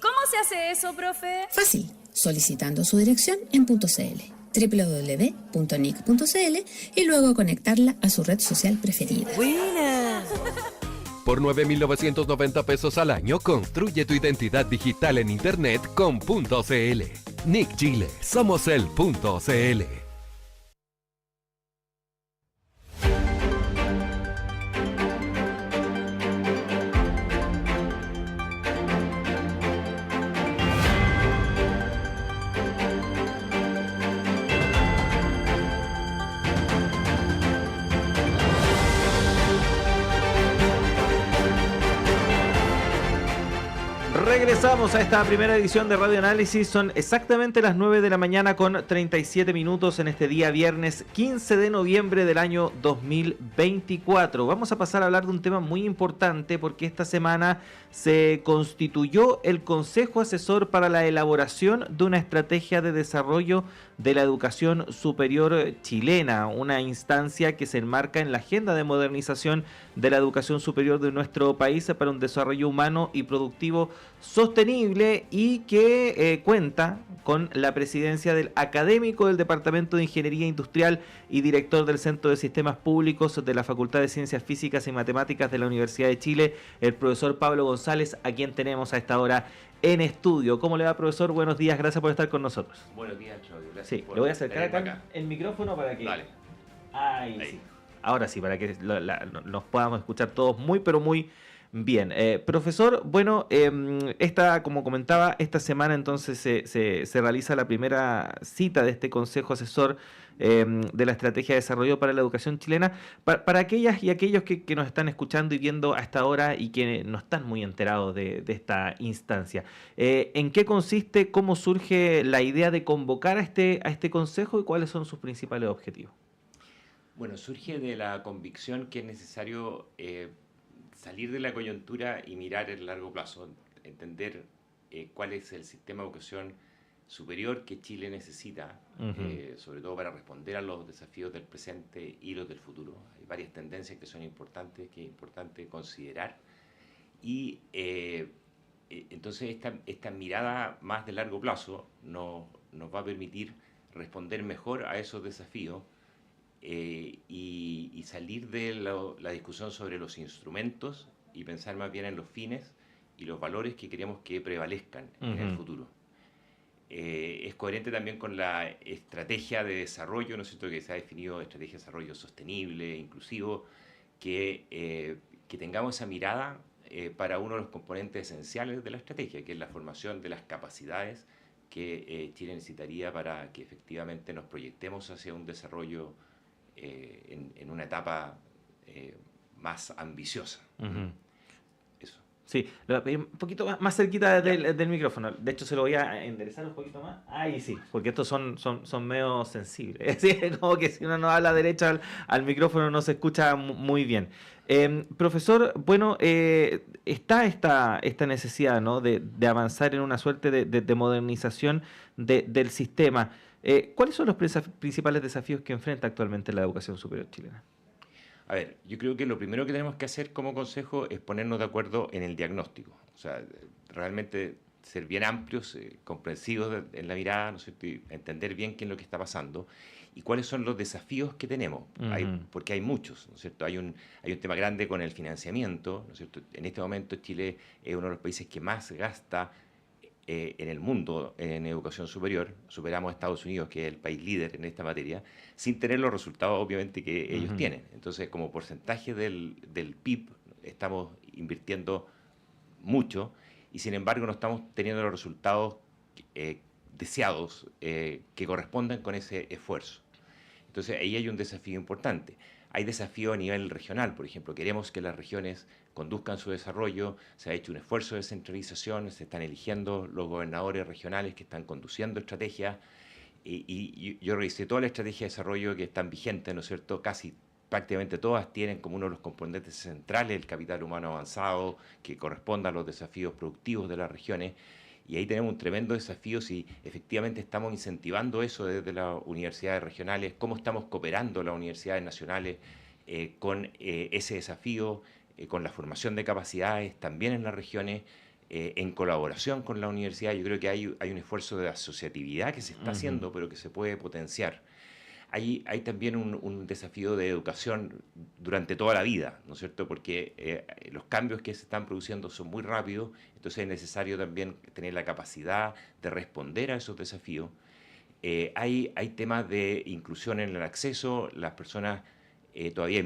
cómo se hace eso, profe? Fácil, solicitando su dirección en .cl, www.nic.cl y luego conectarla a su red social preferida. ¡Buena! Por 9.990 pesos al año, construye tu identidad digital en Internet con .cl. Nick Chile, somos el .cl. Regresamos a esta primera edición de Radio Análisis. Son exactamente las 9 de la mañana con 37 minutos en este día viernes 15 de noviembre del año 2024. Vamos a pasar a hablar de un tema muy importante porque esta semana se constituyó el Consejo Asesor para la elaboración de una estrategia de desarrollo de la educación superior chilena, una instancia que se enmarca en la agenda de modernización de la educación superior de nuestro país para un desarrollo humano y productivo sostenible y que cuenta con la presidencia del académico del Departamento de Ingeniería Industrial y director del Centro de Sistemas Públicos de la Facultad de Ciencias Físicas y Matemáticas de la Universidad de Chile, el profesor Pablo González, a quien tenemos a esta hora en estudio. ¿Cómo le va, profesor? Buenos días, gracias por estar con nosotros. Buenos días, Claudio. Gracias. Sí, le voy a acercar acá el micrófono para que... Dale. Ahí. Sí. Ahora sí, para que nos podamos escuchar todos muy, pero muy bien. Profesor, bueno, como comentaba, esta semana entonces se realiza la primera cita de este Consejo Asesor de la Estrategia de Desarrollo para la Educación Chilena. Para aquellas y aquellos que nos están escuchando y viendo a esta hora y que no están muy enterados de esta instancia, ¿en qué consiste, cómo surge la idea de convocar a este Consejo y cuáles son sus principales objetivos? Bueno, surge de la convicción que es necesario salir de la coyuntura y mirar el largo plazo, entender cuál es el sistema de educación superior que Chile necesita, sobre todo para responder a los desafíos del presente y los del futuro. Hay varias tendencias que son importantes, que es importante considerar. Y entonces esta mirada más de largo plazo nos va a permitir responder mejor a esos desafíos y salir de la discusión sobre los instrumentos y pensar más bien en los fines y los valores que queremos que prevalezcan en el futuro. Es coherente también con la estrategia de desarrollo, ¿no es cierto?, que se ha definido estrategia de desarrollo sostenible, inclusivo, que tengamos esa mirada para uno de los componentes esenciales de la estrategia, que es la formación de las capacidades que Chile necesitaría para que efectivamente nos proyectemos hacia un desarrollo en una etapa más ambiciosa. Eso. Sí, lo voy a pedir un poquito más cerquita del micrófono. De hecho, se lo voy a enderezar un poquito más. Ahí sí, porque estos son medio sensibles. Es como que si uno no habla derecho al micrófono no se escucha muy bien. Profesor, bueno, está esta necesidad, ¿no?, de avanzar en una suerte de modernización del sistema. ¿Cuáles son los principales desafíos que enfrenta actualmente la educación superior chilena? A ver, yo creo que lo primero que tenemos que hacer como consejo es ponernos de acuerdo en el diagnóstico. O sea, realmente ser bien amplios, comprensivos en la mirada, ¿no es cierto?, y entender bien qué es lo que está pasando y cuáles son los desafíos que tenemos, porque hay muchos, ¿no es cierto? Hay un tema grande con el financiamiento, ¿no es cierto? En este momento Chile es uno de los países que más gasta en el mundo en educación superior. Superamos a Estados Unidos, que es el país líder en esta materia, sin tener los resultados obviamente que ellos tienen. Entonces, como porcentaje del PIB estamos invirtiendo mucho y sin embargo no estamos teniendo los resultados deseados que correspondan con ese esfuerzo. Entonces ahí hay un desafío importante. Hay desafío a nivel regional, por ejemplo, queremos que las regiones conduzcan su desarrollo, se ha hecho un esfuerzo de descentralización, se están eligiendo los gobernadores regionales que están conduciendo estrategias, y yo revisé toda la estrategia de desarrollo que están vigentes, ¿no es cierto? Prácticamente todas tienen como uno de los componentes centrales el capital humano avanzado que corresponda a los desafíos productivos de las regiones, y ahí tenemos un tremendo desafío si efectivamente estamos incentivando eso desde las universidades regionales, cómo estamos cooperando las universidades nacionales con ese desafío, con la formación de capacidades también en las regiones, en colaboración con la universidad. Yo creo que hay un esfuerzo de asociatividad que se está haciendo, pero que se puede potenciar. Hay también un desafío de educación durante toda la vida, ¿no es cierto? Porque los cambios que se están produciendo son muy rápidos, entonces es necesario también tener la capacidad de responder a esos desafíos. Hay temas de inclusión en el acceso, las personas, todavía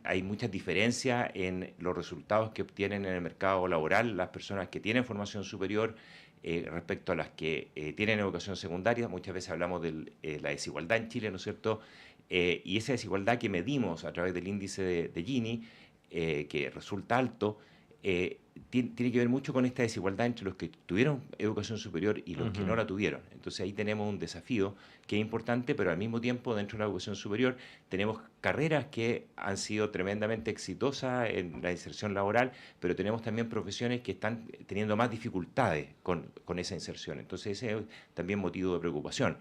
hay muchas diferencias en los resultados que obtienen en el mercado laboral las personas que tienen formación superior respecto a las que tienen educación secundaria. Muchas veces hablamos de la desigualdad en Chile, ¿no es cierto? Y esa desigualdad que medimos a través del índice de Gini, que resulta alto, tiene que ver mucho con esta desigualdad entre los que tuvieron educación superior y los que no la tuvieron. Entonces ahí tenemos un desafío que es importante, pero al mismo tiempo dentro de la educación superior tenemos carreras que han sido tremendamente exitosas en la inserción laboral, pero tenemos también profesiones que están teniendo más dificultades con esa inserción. Entonces ese es también motivo de preocupación.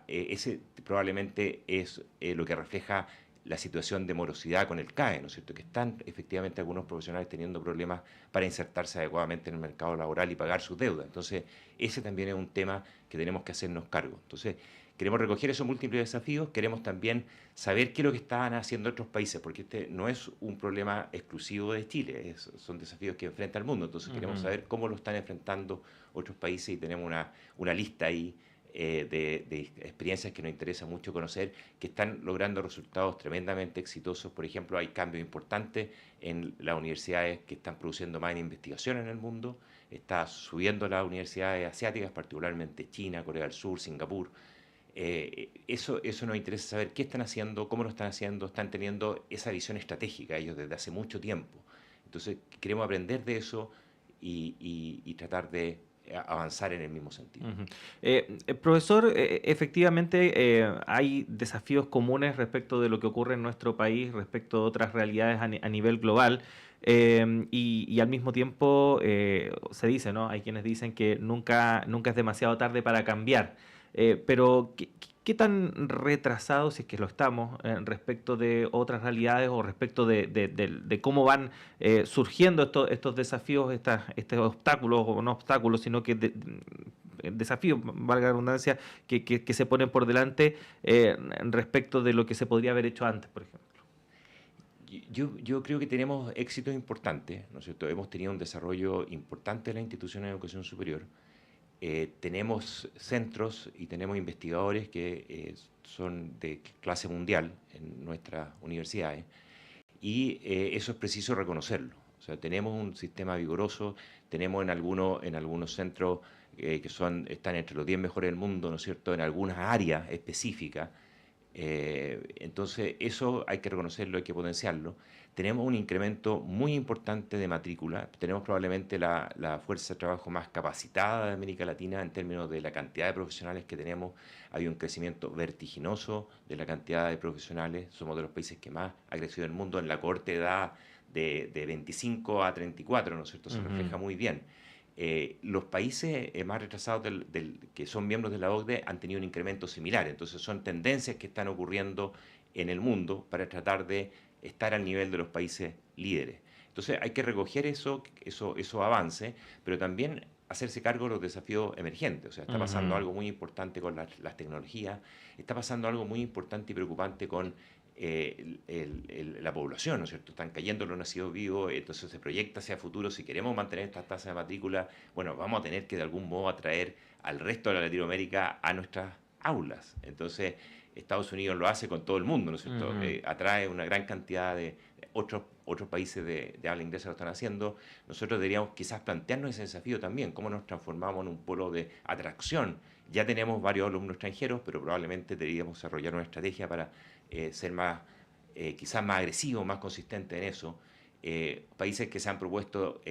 Ese probablemente es lo que refleja la situación de morosidad con el CAE, ¿no es cierto? Que están efectivamente algunos profesionales teniendo problemas para insertarse adecuadamente en el mercado laboral y pagar sus deudas. Entonces, ese también es un tema que tenemos que hacernos cargo. Entonces, queremos recoger esos múltiples desafíos, queremos también saber qué es lo que están haciendo otros países, porque este no es un problema exclusivo de Chile, son desafíos que enfrenta el mundo. Entonces, queremos saber cómo lo están enfrentando otros países y tenemos una lista ahí de experiencias que nos interesa mucho conocer, que están logrando resultados tremendamente exitosos. Por ejemplo, hay cambios importantes en las universidades que están produciendo más en investigación en el mundo. Está subiendo las universidades asiáticas, particularmente China, Corea del Sur, Singapur. Eso nos interesa saber qué están haciendo, cómo lo están haciendo. Están teniendo esa visión estratégica ellos desde hace mucho tiempo. Entonces, queremos aprender de eso y tratar de avanzar en el mismo sentido. Profesor, efectivamente hay desafíos comunes respecto de lo que ocurre en nuestro país, respecto de otras realidades a nivel global, y al mismo tiempo se dice, ¿no? Hay quienes dicen que nunca es demasiado tarde para cambiar, pero ¿qué tan retrasados, si es que lo estamos, respecto de otras realidades o respecto de cómo van surgiendo estos desafíos, estos obstáculos, o no obstáculos, sino que desafíos, valga la redundancia, que se ponen por delante respecto de lo que se podría haber hecho antes, por ejemplo? Yo creo que tenemos éxitos importantes, ¿no es cierto? Hemos tenido un desarrollo importante en la institución de educación superior. Tenemos centros y tenemos investigadores que son de clase mundial en nuestras universidades y eso es preciso reconocerlo. O sea, tenemos un sistema vigoroso, tenemos en algunos centros que están entre los 10 mejores del mundo, ¿no es cierto?, en algunas áreas específicas. Entonces, eso hay que reconocerlo, hay que potenciarlo. Tenemos un incremento muy importante de matrícula. Tenemos probablemente la fuerza de trabajo más capacitada de América Latina en términos de la cantidad de profesionales que tenemos. Hay un crecimiento vertiginoso de la cantidad de profesionales. Somos de los países que más ha crecido en el mundo en la corta edad de 25 a 34, ¿no es cierto? Se refleja muy bien. Los países más retrasados que son miembros de la OCDE han tenido un incremento similar. Entonces son tendencias que están ocurriendo en el mundo para tratar de estar al nivel de los países líderes. Entonces hay que recoger esos avances, pero también hacerse cargo de los desafíos emergentes. O sea, está pasando algo muy importante con las tecnologías, está pasando algo muy importante y preocupante con la población, ¿no es cierto? Están cayendo los nacidos vivos, entonces se proyecta hacia futuro. Si queremos mantener estas tasas de matrícula, bueno, vamos a tener que de algún modo atraer al resto de la Latinoamérica a nuestras aulas. Entonces, Estados Unidos lo hace con todo el mundo, ¿no es cierto? Atrae una gran cantidad de otros países de habla inglesa lo están haciendo. Nosotros deberíamos quizás plantearnos ese desafío también, cómo nos transformamos en un polo de atracción. Ya tenemos varios alumnos extranjeros, pero probablemente deberíamos desarrollar una estrategia para ser quizás más agresivos, más consistentes en eso. Países que se han propuesto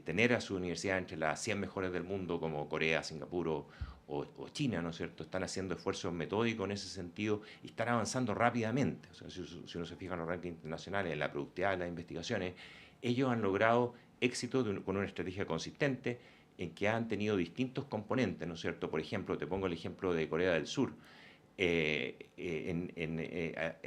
tener a su universidad entre las 100 mejores del mundo, como Corea, Singapur o China, ¿no es cierto?, están haciendo esfuerzos metódicos en ese sentido y están avanzando rápidamente. O sea, si uno se fija en los rankings internacionales, en la productividad de las investigaciones, ellos han logrado éxito con una estrategia consistente en que han tenido distintos componentes, ¿no es cierto? Por ejemplo, te pongo el ejemplo de Corea del Sur.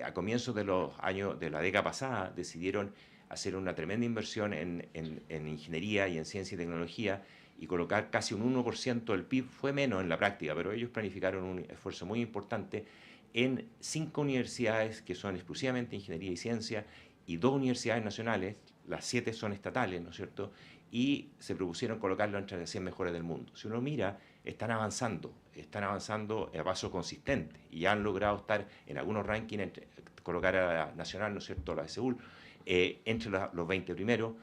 A comienzos de los años de la década pasada decidieron hacer una tremenda inversión en ingeniería y en ciencia y tecnología y colocar casi un 1% del PIB, fue menos en la práctica, pero ellos planificaron un esfuerzo muy importante en 5 universidades que son exclusivamente ingeniería y ciencia y 2 universidades nacionales, las 7 son estatales, ¿no es cierto?, y se propusieron colocarlo entre las 100 mejores del mundo. Si uno mira, están avanzando a paso consistente y han logrado estar en algunos rankings, colocar a la nacional, ¿no es cierto?, la de Seúl, entre los 20 primeros.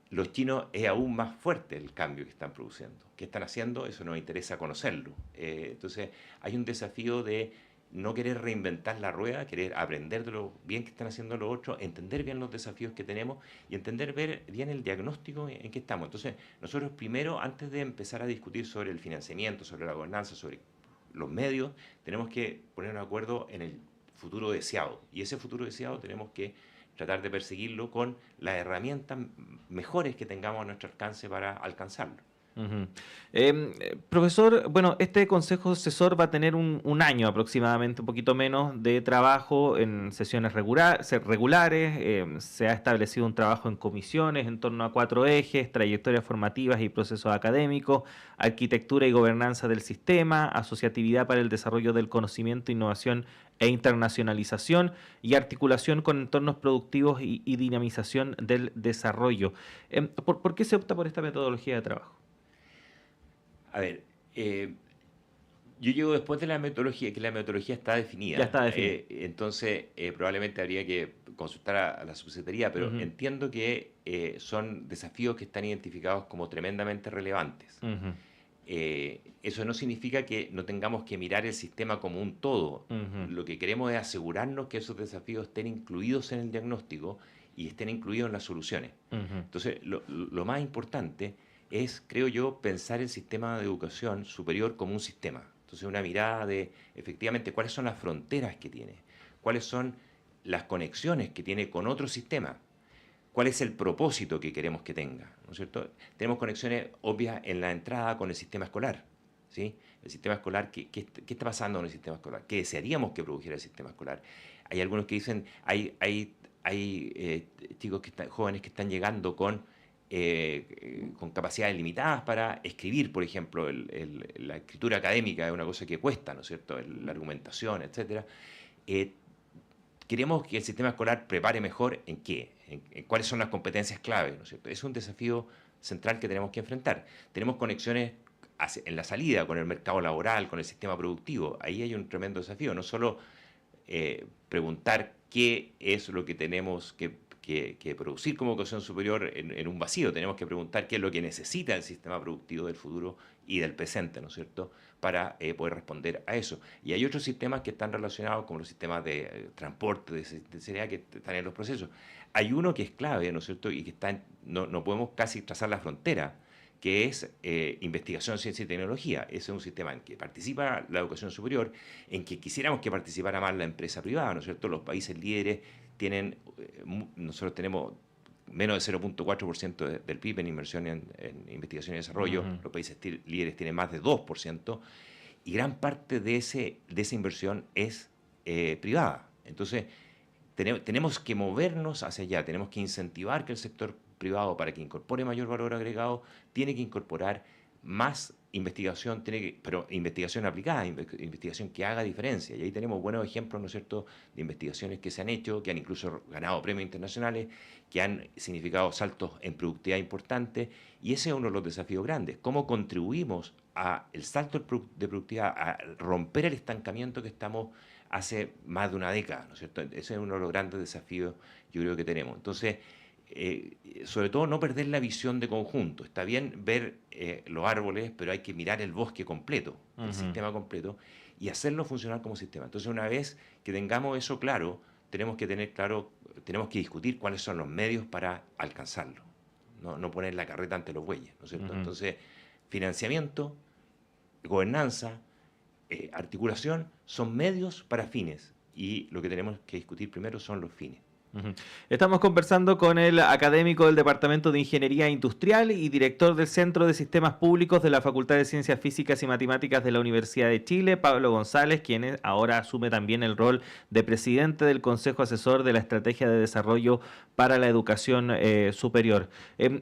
Los chinos es aún más fuerte el cambio que están produciendo. ¿Qué están haciendo? Eso nos interesa conocerlo. Entonces, hay un desafío de no querer reinventar la rueda, querer aprender de lo bien que están haciendo los otros, entender bien los desafíos que tenemos y entender bien el diagnóstico en que estamos. Entonces, nosotros primero, antes de empezar a discutir sobre el financiamiento, sobre la gobernanza, sobre los medios, tenemos que ponernos de acuerdo en el futuro deseado. Y ese futuro deseado tenemos que tratar de perseguirlo con las herramientas mejores que tengamos a nuestro alcance para alcanzarlo. Profesor, bueno, este Consejo Asesor va a tener un año aproximadamente, un poquito menos, de trabajo en sesiones regulares. Se ha establecido un trabajo en comisiones en torno a 4 ejes: trayectorias formativas y procesos académicos, arquitectura y gobernanza del sistema, asociatividad para el desarrollo del conocimiento, innovación e internacionalización, y articulación con entornos productivos y dinamización del desarrollo. ¿Por qué se opta por esta metodología de trabajo? A ver, yo llego después de la metodología, que la metodología está definida. Ya está definida. Entonces, probablemente habría que consultar a la subsecretaría, pero entiendo que son desafíos que están identificados como tremendamente relevantes. Eso no significa que no tengamos que mirar el sistema como un todo. Lo que queremos es asegurarnos que esos desafíos estén incluidos en el diagnóstico y estén incluidos en las soluciones. Entonces, lo más importante es, creo yo, pensar el sistema de educación superior como un sistema. Entonces, una mirada de, efectivamente, cuáles son las fronteras que tiene, cuáles son las conexiones que tiene con otro sistema, cuál es el propósito que queremos que tenga, ¿no es cierto? Tenemos conexiones obvias en la entrada con el sistema escolar, ¿sí? El sistema escolar, ¿qué está pasando en el sistema escolar? ¿Qué desearíamos que produjera el sistema escolar? Hay algunos que dicen, hay chicos jóvenes que están llegando con capacidades limitadas para escribir, por ejemplo, la escritura académica es una cosa que cuesta, ¿no es cierto?, la argumentación, etcétera. Queremos que el sistema escolar prepare mejor en qué, en cuáles son las competencias clave, ¿no es cierto? Es un desafío central que tenemos que enfrentar. Tenemos conexiones en la salida con el mercado laboral, con el sistema productivo. Ahí hay un tremendo desafío, no solo preguntar qué es lo que tenemos que producir como educación superior en un vacío. Tenemos que preguntar qué es lo que necesita el sistema productivo del futuro y del presente, ¿no es cierto?, para poder responder a eso. Y hay otros sistemas que están relacionados, como los sistemas de transporte, de seriedad, que están en los procesos. Hay uno que es clave, ¿no es cierto?, y que no podemos casi trazar la frontera, que es investigación, ciencia y tecnología. Ese es un sistema en que participa la educación superior, en que quisiéramos que participara más la empresa privada, ¿no es cierto? Los países líderes nosotros tenemos menos de 0.4% del PIB en inversión en investigación y desarrollo. Los países líderes tienen más de 2%, y gran parte de esa inversión es privada. Entonces, tenemos que movernos hacia allá, tenemos que incentivar que el sector privado, para que incorpore mayor valor agregado, tiene que incorporar más investigación, pero investigación aplicada, investigación que haga diferencia. Y ahí tenemos buenos ejemplos, ¿no es cierto?, de investigaciones que se han hecho, que han incluso ganado premios internacionales, que han significado saltos en productividad importantes, y ese es uno de los desafíos grandes. ¿Cómo contribuimos al salto de productividad, a romper el estancamiento que estamos hace más de una década, ¿no es cierto? Ese es uno de los grandes desafíos, yo creo, que tenemos. Entonces, sobre todo no perder la visión de conjunto. Está bien ver los árboles, pero hay que mirar el bosque completo, el sistema completo, y hacerlo funcionar como sistema. Entonces, una vez que tengamos eso claro, tenemos que discutir cuáles son los medios para alcanzarlo. No poner la carreta ante los bueyes, ¿no es cierto? Entonces, financiamiento, gobernanza, articulación son medios para fines, y lo que tenemos que discutir primero son los fines. Ujú. Estamos conversando con el académico del Departamento de Ingeniería Industrial y director del Centro de Sistemas Públicos de la Facultad de Ciencias Físicas y Matemáticas de la Universidad de Chile, Pablo González, quien ahora asume también el rol de presidente del Consejo Asesor de la Estrategia de Desarrollo para la Educación Superior.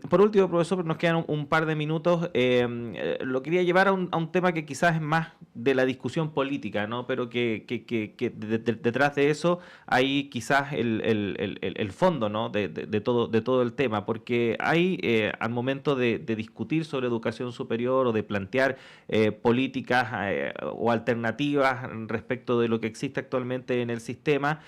Por último, profesor, nos quedan un par de minutos. Lo quería llevar a un tema que quizás es más de la discusión política, ¿no? Pero que detrás de eso hay quizás el fondo, ¿no? De todo el tema, porque hay al momento de discutir sobre educación superior o de plantear políticas o alternativas respecto de lo que existe actualmente en el sistema,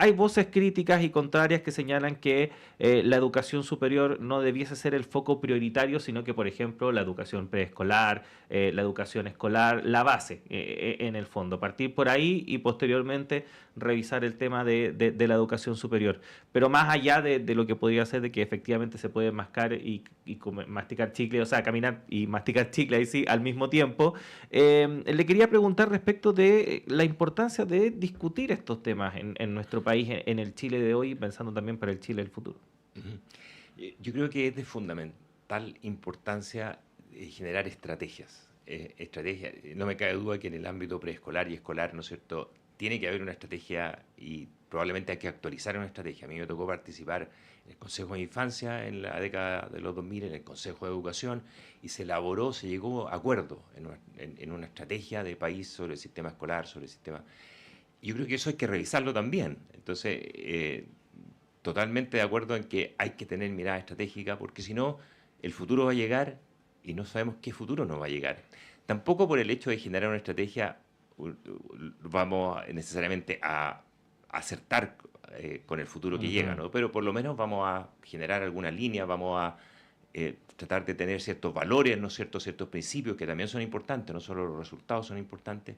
hay voces críticas y contrarias que señalan que la educación superior no debiese ser el foco prioritario, sino que, por ejemplo, la educación preescolar, la educación escolar, la base en el fondo, partir por ahí y posteriormente revisar el tema de la educación superior. Pero más allá de lo que podría ser de que efectivamente se puede mascar y masticar chicle, o sea, caminar y masticar chicle ahí sí al mismo tiempo, le quería preguntar respecto de la importancia de discutir estos temas en nuestro país, en el Chile de hoy, pensando también para el Chile del futuro. Yo creo que es de fundamental importancia generar estrategias. No me cabe duda que en el ámbito preescolar y escolar, ¿no es cierto?, tiene que haber una estrategia y probablemente hay que actualizar una estrategia. A mí me tocó participar en el Consejo de Infancia en la década de los 2000, en el Consejo de Educación, y se llegó a acuerdo en una estrategia de país sobre el sistema escolar, sobre el sistema. Yo creo que eso hay que revisarlo también. Entonces, totalmente de acuerdo en que hay que tener mirada estratégica, porque si no, el futuro va a llegar y no sabemos qué futuro nos va a llegar. Tampoco por el hecho de generar una estrategia vamos necesariamente a acertar con el futuro que llega, ¿no? Pero por lo menos vamos a generar alguna línea, vamos a tratar de tener ciertos valores, ¿no es cierto?, ciertos principios que también son importantes, no solo los resultados son importantes.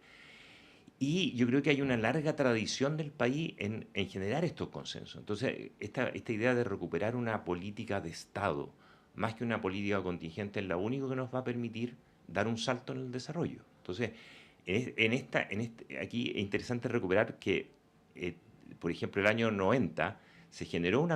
Y yo creo que hay una larga tradición del país en generar estos consensos. Entonces, esta idea de recuperar una política de Estado, más que una política contingente, es lo único que nos va a permitir dar un salto en el desarrollo. Entonces, aquí es interesante recuperar que, por ejemplo, el año 90 se generó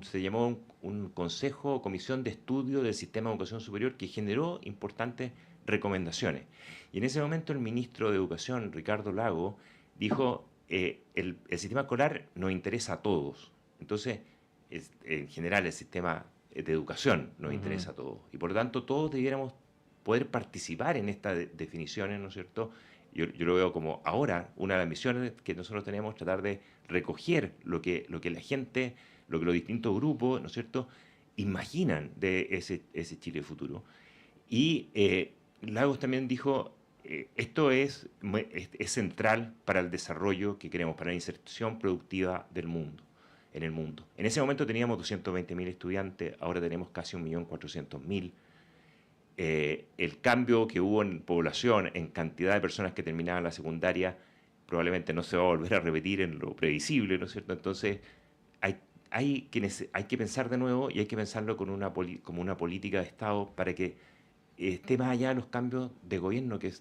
se llamó un consejo o comisión de estudio del sistema de educación superior que generó importantes recomendaciones. Y en ese momento el ministro de Educación, Ricardo Lago, dijo, el sistema escolar nos interesa a todos. Entonces, en general, el sistema de educación nos interesa a todos. Y por lo tanto, todos debiéramos poder participar en estas definiciones, ¿no es cierto? Yo lo veo como ahora una de las misiones que nosotros tenemos, tratar de recoger lo que la gente, lo que los distintos grupos, ¿no es cierto?, imaginan de ese Chile futuro. Y Lagos también dijo, esto es central para el desarrollo que queremos, para la inserción productiva del mundo, en el mundo. En ese momento teníamos 220.000 estudiantes, ahora tenemos casi 1.400.000. El cambio que hubo en población, en cantidad de personas que terminaban la secundaria, probablemente no se va a volver a repetir en lo previsible, ¿no es cierto? Entonces, hay que pensar de nuevo y hay que pensarlo como una política de Estado para que esté más allá de los cambios de gobierno que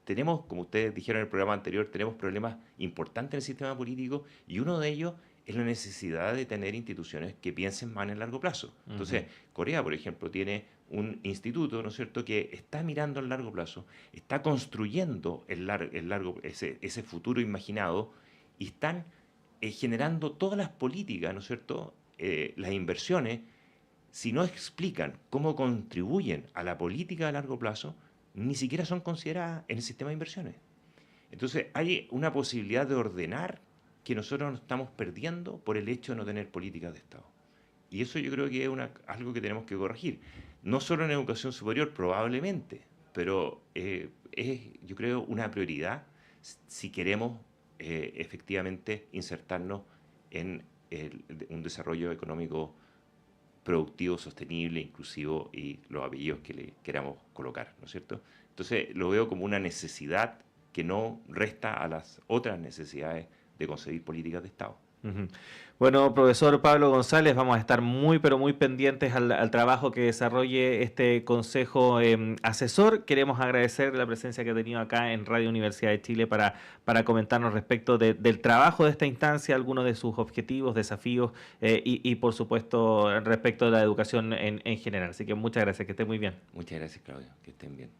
tenemos, como ustedes dijeron en el programa anterior, tenemos problemas importantes en el sistema político y uno de ellos es la necesidad de tener instituciones que piensen más en el largo plazo. Entonces, Corea, por ejemplo, tiene un instituto, ¿no es cierto?, que está mirando al largo plazo, está construyendo ese futuro imaginado y están generando todas las políticas, ¿no es cierto?, las inversiones. Si no explican cómo contribuyen a la política a largo plazo, ni siquiera son consideradas en el sistema de inversiones. Entonces, hay una posibilidad de ordenar que nosotros nos estamos perdiendo por el hecho de no tener políticas de Estado. Y eso yo creo que es algo que tenemos que corregir. No solo en educación superior, probablemente, pero es, yo creo, una prioridad si queremos efectivamente insertarnos en un desarrollo económico productivo, sostenible, inclusivo y los apellidos que le queramos colocar, ¿no es cierto? Entonces lo veo como una necesidad que no resta a las otras necesidades de concebir políticas de Estado. Ujú. Bueno, profesor Pablo González, vamos a estar muy, pero muy pendientes al trabajo que desarrolle este consejo asesor. Queremos agradecer la presencia que ha tenido acá en Radio Universidad de Chile para comentarnos respecto del trabajo de esta instancia, algunos de sus objetivos, desafíos y, por supuesto, respecto de la educación en general. Así que muchas gracias, que esté muy bien. Muchas gracias, Claudio. Que estén bien.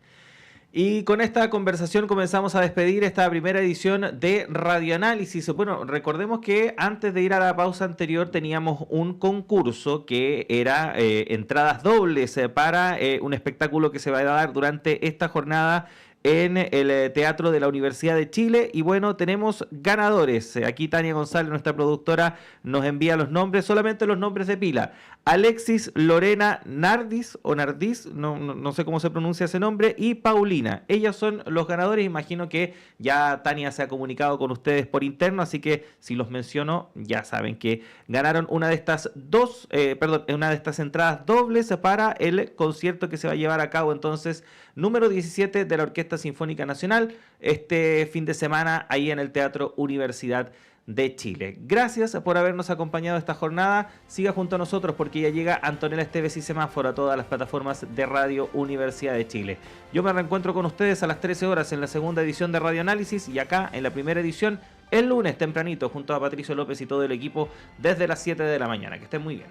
Y con esta conversación comenzamos a despedir esta primera edición de Radioanálisis. Bueno, recordemos que antes de ir a la pausa anterior teníamos un concurso que era entradas dobles para un espectáculo que se va a dar durante esta jornada en el Teatro de la Universidad de Chile. Y bueno, tenemos ganadores. Aquí Tania González, nuestra productora, nos envía los nombres, solamente los nombres de pila. Alexis Lorena Nardis, o Nardis, no sé cómo se pronuncia ese nombre, y Paulina. Ellas son los ganadores. Imagino que ya Tania se ha comunicado con ustedes por interno, así que si los menciono, ya saben que ganaron una de estas una de estas entradas dobles para el concierto que se va a llevar a cabo entonces, número 17 de la Orquesta Sinfónica Nacional, este fin de semana ahí en el Teatro Universidad de Chile. Gracias por habernos acompañado esta jornada. Siga junto a nosotros porque ya llega Antonella Esteves y Semáforo a todas las plataformas de Radio Universidad de Chile. Yo me reencuentro con ustedes a las 13 horas en la segunda edición de Radio Análisis y acá en la primera edición el lunes tempranito junto a Patricio López y todo el equipo desde las 7 de la mañana. Que estén muy bien.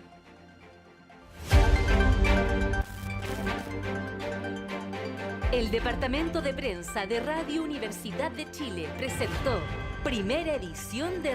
El Departamento de Prensa de Radio Universidad de Chile presentó primera edición de